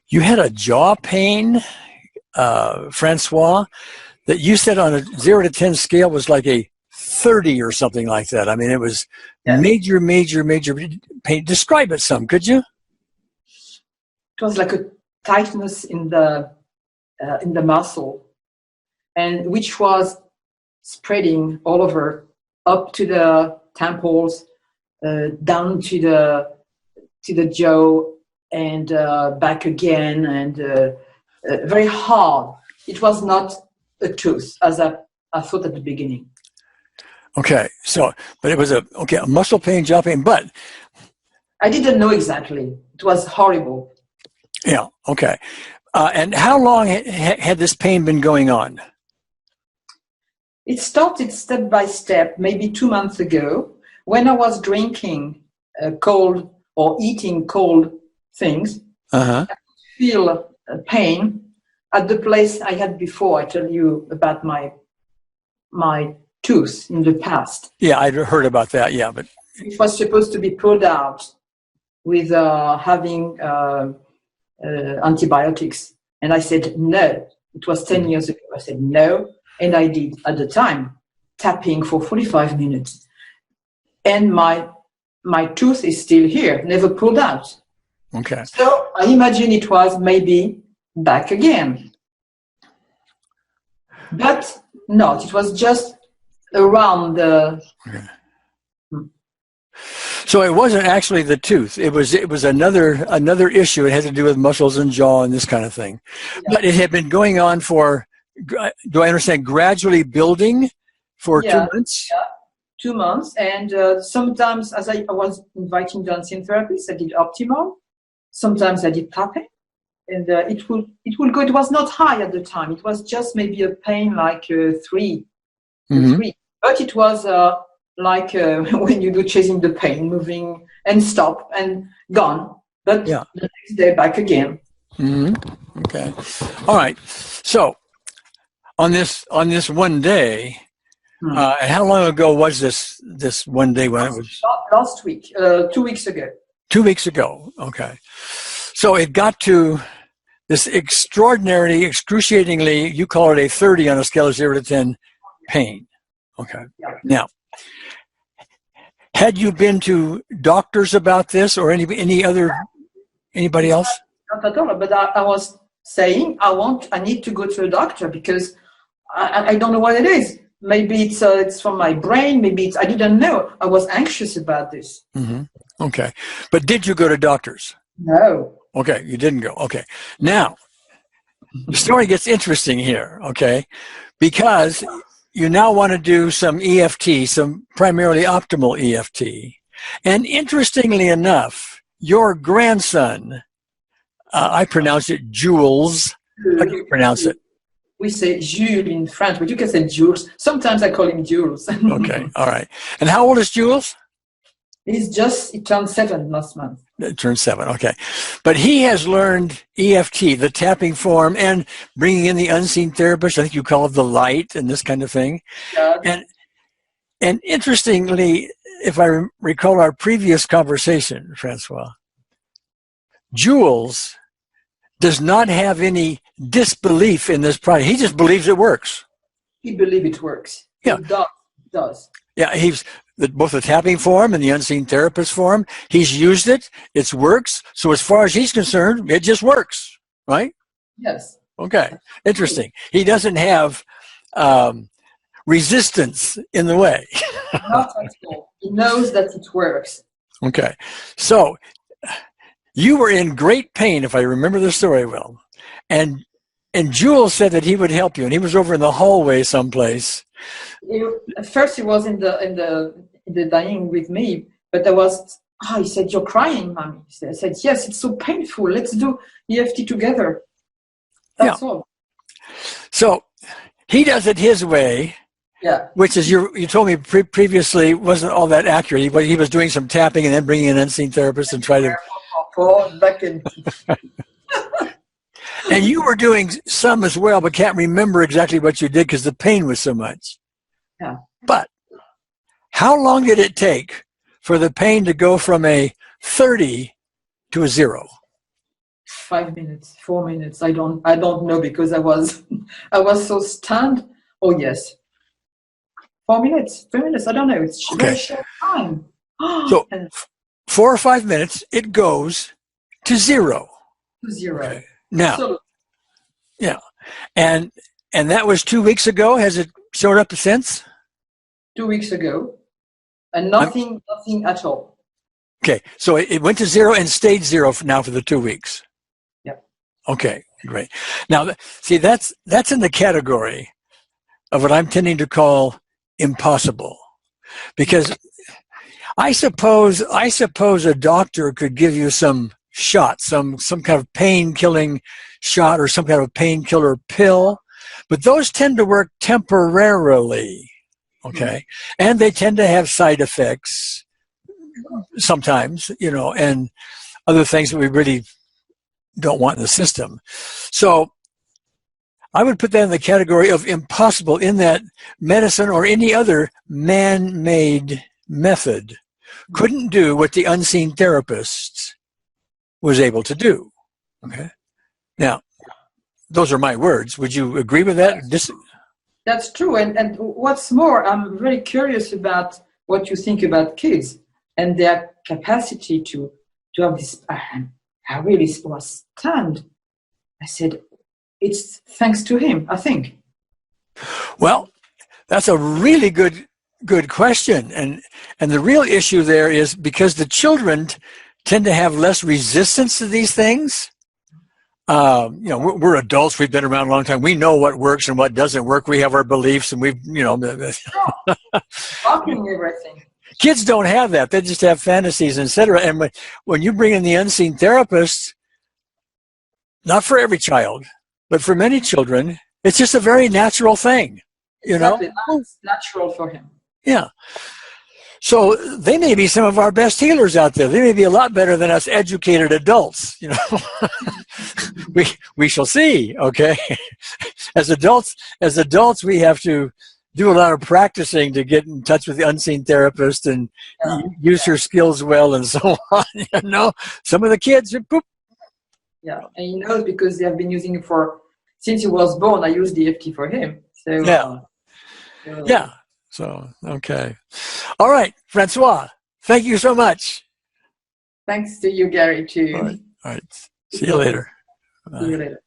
You had a jaw pain, Francois, that you said on a 0 to 10 scale was like a 30 or something like that. I mean, it was major, major, major pain. Describe it some, could you? It was like a tightness in the muscle, and which was spreading all over, up to the temples, down to the jaw, and back again, and very hard. It was not a tooth, as I thought at the beginning. Okay, so, but it was a muscle pain, jaw pain, but I didn't know exactly. It was horrible. Yeah, okay. And how long had this pain been going on? It started step by step, maybe 2 months ago, when I was drinking cold or eating cold things. I could feel pain at the place I had before. I tell you about my tooth in the past. Yeah, I'd heard about that. Yeah, but it was supposed to be pulled out with having antibiotics, and I said no. It was 10 years ago. I said no, and I did at the time tapping for 45 minutes, and my tooth is still here, never pulled out. Okay. So I imagine it was maybe back again, but not. It was just around the. Okay. So it wasn't actually the tooth. It was another issue. It had to do with muscles and jaw and this kind of thing. Yeah. But it had been going on for, do I understand, gradually building for 2 months? Yeah, 2 months. And sometimes, as I was inviting dancing therapists, I did optimal. Sometimes I did tapping. And it will go. It was not high at the time. It was just maybe a pain like 3. But it was like when you do chasing the pain, moving and stop and gone. But the next day back again. Okay. All right. So on this one day, how long ago was this one day when it was? Last week, 2 weeks ago. 2 weeks ago. Okay. So it got to this extraordinarily, excruciatingly, you call it a 30 on a scale of 0 to 10 pain. Okay. Yeah. Now, had you been to doctors about this or anybody else? Not at all, but I was saying I need to go to a doctor because I don't know what it is. Maybe it's from my brain. Maybe I didn't know. I was anxious about this. Okay. But did you go to doctors? No. Okay, you didn't go. Okay. Now, the story gets interesting here, okay? Because you now want to do some EFT, some primarily optimal EFT. And interestingly enough, your grandson, I pronounce it Jules. How do you pronounce it? We say Jules in French, but you can say Jules. Sometimes I call him Jules. Okay, all right. And how old is Jules? He turned 7 last month. It turned 7, okay. But he has learned EFT, the tapping form, and bringing in the unseen therapist. I think you call it the light and this kind of thing. Yeah. And interestingly, if I recall our previous conversation, Francois, Jules does not have any disbelief in this product. He just believes it works. He believes it works. Yeah. It does. Yeah, he's both the tapping form and the unseen therapist form. He's used it. It works. So as far as he's concerned, it just works, right? Yes. Okay. Interesting. He doesn't have resistance in the way. Not at all. He knows that it works. Okay. So you were in great pain, if I remember the story well. And Jules said that he would help you, and he was over in the hallway someplace. At first, he was in the dining with me, but he said, "You're crying, Mommy." I said, "Yes, it's so painful. Let's do EFT together." That's all. So he does it his way. Yeah. Which is you told me previously wasn't all that accurate. He was doing some tapping and then bringing in an unseen therapist and try to. Back in. And you were doing some as well, but can't remember exactly what you did because the pain was so much. Yeah. But how long did it take for the pain to go from a 30 to a 0? 5 minutes, 4 minutes. I don't know because I was so stunned. Oh yes, 4 minutes, 3 minutes. I don't know. It's very short time. So 4 or 5 minutes, it goes to zero. To zero. Okay. Now, Absolutely. yeah, and that was 2 weeks ago. Has it showed up since? 2 weeks ago, and nothing at all. Okay, so it went to zero and stayed zero for the 2 weeks. Yep. Okay, great. Now, see, that's in the category of what I'm tending to call impossible, because I suppose a doctor could give you some shot, some kind of pain-killing shot or some kind of painkiller pill, but those tend to work temporarily, okay? And they tend to have side effects sometimes, and other things that we really don't want in the system. So I would put that in the category of impossible, in that medicine or any other man-made method couldn't do what the unseen therapist was able to do. Okay. Now, those are my words. Would you agree with that? That's true. And what's more, I'm very curious about what you think about kids and their capacity to have this. I really was stunned. I said, it's thanks to him, I think. Well, that's a really good question. And the real issue there is because the children tend to have less resistance to these things. We're adults. We've been around a long time. We know what works and what doesn't work. We have our beliefs, and Talking everything. Kids don't have that. They just have fantasies, etc. And when you bring in the unseen therapist, not for every child, but for many children, it's just a very natural thing. Exactly. It's natural for him. Yeah. So they may be some of our best healers out there. They may be a lot better than us educated adults. We shall see. Okay. As adults, we have to do a lot of practicing to get in touch with the unseen therapist and use her skills well and so on. Some of the kids, boop. Yeah, and he knows because they have been using it since he was born. I used the EFT for him. So yeah. So, okay. All right, Francois, thank you so much. Thanks to you, Gary, too. All right. See you later. See you later.